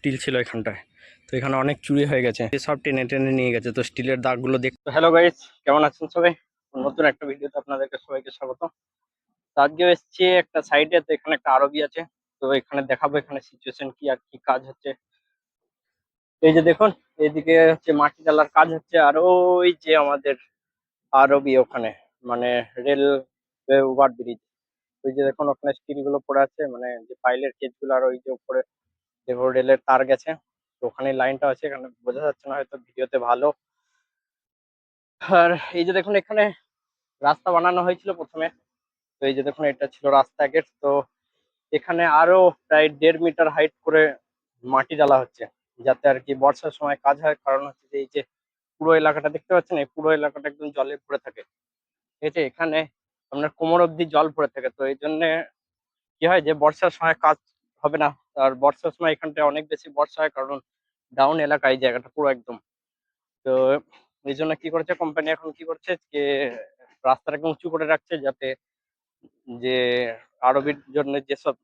Still ছিল এখানটায়, তো এখানে অনেক চুরি হয়ে গেছে, সব টেনে টেনে নিয়ে গেছে। তো স্টিলের দাগগুলো দেখতে। হ্যালো গাইস, কেমন আছেন সবাই? নতুন একটা ভিডিওতে আপনাদেরকে সবাইকে স্বাগত। আজকে এসেছি একটা সাইডে, তো এখানে একটা আরবি আছে, তো এখানে দেখাবো এখানে সিচুয়েশন কি আর কি কাজ হচ্ছে। এই যে দেখুন, এইদিকে হচ্ছে মাটি ঢালার কাজ হচ্ছে, আর ওই যে আমাদের আরবি ওখানে মানে রেল ওভার ব্রিজ, ওই যে দেখুন ওখানে স্টিল গুলো পড়ে আছে, মানে যে পাইলের কেজ গুলো, আর ওই যে উপরে দেখো রেলের তার গেছে, তো ওখানে লাইনটা আছে, এখানে বোঝা যাচ্ছে না হয়তো ভিডিওতে ভালো। আর এই যে দেখুন এখানে রাস্তা বানানো হয়েছিল প্রথমে, তো এই যে দেখুন এটা ছিল রাস্তা আগের, তো এখানে আরো প্রায় 1.5 মিটার হাইট করে মাটি ডালা হচ্ছে, যাতে আর কি বর্ষার সময় কাজ হয়। কারণ হচ্ছে যে এই যে পুরো এলাকাটা দেখতে পাচ্ছেন, এই পুরো এলাকাটা একদম জলে ভরে থাকে, ঠিক আছে? এখানে আপনার কোমর অব্দি জল ভরে থাকে, তো এই জন্য কি হয় যে বর্ষার সময় কাজ হবে না। আর বর্ষার সময় এখানটা অনেক বেশি বর্ষা হয়, কারণ ডাউন এলাকা এই জায়গাটা পুরো একদম। তো এই জন্য কি করছে কোম্পানি, এখন কি করছে যে রাস্তাটাকে উঁচু করে রাখছে, যাতে যে আরবির জন্য যেসব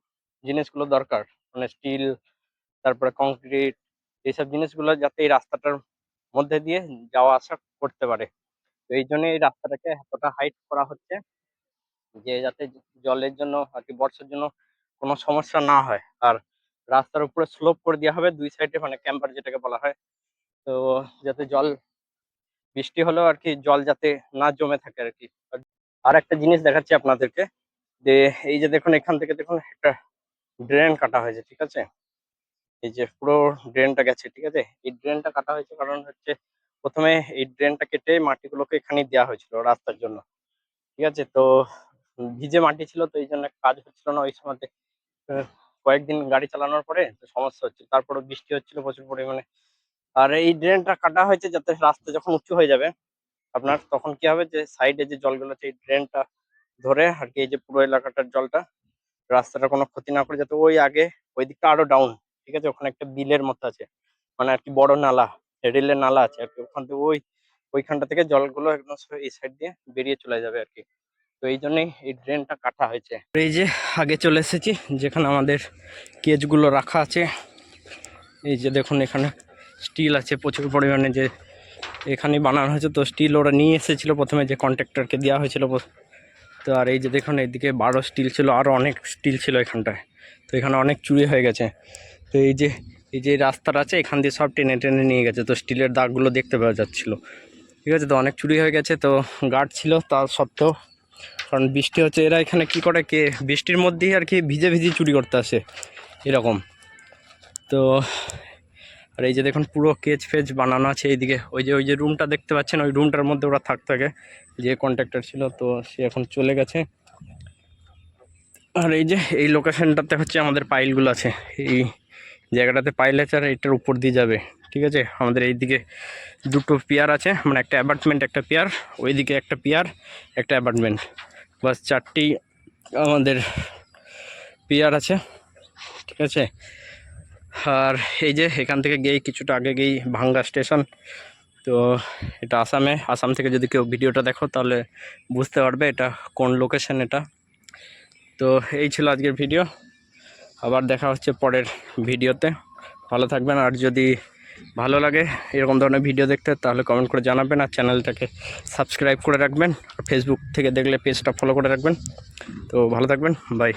জিনিসগুলো দরকার, মানে স্টিল, তারপরে কংক্রিট, এইসব জিনিসগুলো যাতে এই রাস্তাটার মধ্যে দিয়ে যাওয়া আসা করতে পারে। তো এই জন্য এই রাস্তাটাকে এতটা হাইট করা হচ্ছে, যে যাতে জলের জন্য আর কি বর্ষার জন্য কোনো সমস্যা না হয়। আর রাস্তার উপরে স্লোপ করে দেওয়া হবে দুই সাইডে, মানে ক্যাম্পার যেটাকে বলা হয়, তো যাতে জল বৃষ্টি হলেও আর কি জল যাতে না জমে থাকে আর কি। আর একটা জিনিস দেখাচ্ছি আপনাদেরকে, যে এই যে দেখুন এখান থেকে দেখুন একটা ড্রেন কাটা হয়েছে, ঠিক আছে? এই যে পুরো ড্রেনটা গেছে, ঠিক আছে? এই ড্রেনটা কাটা হয়েছে কারণ হচ্ছে প্রথমে এই ড্রেনটা কেটে মাটিগুলোকে এখানে দেওয়া হয়েছিল রাস্তার জন্য, ঠিক আছে? তো ভিজে মাটি ছিল, তো এই জন্য কাজ হচ্ছিল না ওই সময়। কয়েকদিন গাড়ি চালানোর পরে তো সমস্যা হচ্ছে, তারপরে বৃষ্টি হচ্ছিল প্রচুর পরিমাণে। আর এই ড্রেনটা কাটা হয়েছে যাতে রাস্তা যখন উঁচু হয়ে যাবে আপনার, তখন কি হবে যে সাইডে যে জলগুলো আছে এই ড্রেনটা ধরে আর কি এই যে পুরো এলাকাটার জলটা রাস্তাটা কোনো ক্ষতি না করে, যাতে ওই আগে ওই দিকটা আরো ডাউন, ঠিক আছে? ওখানে একটা বিলের মতো আছে, মানে আর কি বড় নালা, রেলের নালা আছে আর কি, ওখান থেকে ওইখানটা থেকে জলগুলো একদম এই সাইড দিয়ে বেরিয়ে চলে যাবে আর কি। তো এই জন্যই এই ড্রেনটা কাটা হয়েছে। এই যে আগে চলে এসেছি যেখানে আমাদের কেজগুলো রাখা আছে। এই যে দেখুন এখানে স্টিল আছে প্রচুর পরিমাণে, যে এখানে বানানো হয়েছে। তো স্টিল ওরা নিয়ে এসেছিলো প্রথমে, যে কন্ট্রাক্টরকে দেওয়া হয়েছিল। তো আর এই যে দেখুন এইদিকে 12 স্টিল ছিল, আরও অনেক স্টিল ছিল এখানটায়, তো এখানে অনেক চুরি হয়ে গেছে। তো এই যে রাস্তাটা আছে এখান দিয়ে সব টেনে টেনে নিয়ে গেছে, তো স্টিলের দাগগুলো দেখতে পাওয়া যাচ্ছিল, ঠিক আছে? তো অনেক চুরি হয়ে গেছে, তো গার্ড ছিল তা সত্ত্বেও, কারণ বৃষ্টি হচ্ছে, এরা এখানে কি করে, কে বৃষ্টির মধ্যেই আর কি ভিজে ভিজে চুরি করতে আসে এরকম। তো আর এই যে দেখুন পুরো কেজ ফেজ বানানো আছে এইদিকে, ওই যে রুমটা দেখতে পাচ্ছেন, ওই রুমটার মধ্যে ওরা থাকতে থাকে, যে কন্ট্রাক্টর ছিল, তো সে এখন চলে গেছে। আর এই যে এই লোকেশনটাতে হচ্ছে আমাদের পাইলগুলো আছে, এই জায়গাটাতে পাইল আছে, আর এটার উপর দিয়ে যাবে, ঠিক আছে? আমাদের এইদিকে দুটো পিয়ার আছে, মানে একটা অ্যাপার্টমেন্ট একটা পিয়ার, ওইদিকে একটা পিয়ার একটা অ্যাপার্টমেন্ট, বাস 4টি আমাদের পিয়ার আছে, ঠিক আছে? আর এই যে এখান থেকে গিয়ে কিছুটা আগে গিয়ে ভাঙ্গা স্টেশন। তো এটা আসাম থেকে যদি কেউ ভিডিওটা দেখো তাহলে বুঝতে পারবে এটা কোন লোকেশন এটা। তো এই ছিল আজকের ভিডিও, আবার দেখা হচ্ছে পরের ভিডিওতে। ভালো থাকবেন, আর যদি ভালো লাগে এরকম ধরনের ভিডিও দেখতে তাহলে কমেন্ট করে জানাবেন, আর চ্যানেলটাকে সাবস্ক্রাইব করে রাখবেন, আর ফেসবুক থেকে দেখলে পেজটা ফলো করে রাখবেন। তো ভালো থাকবেন, বাই।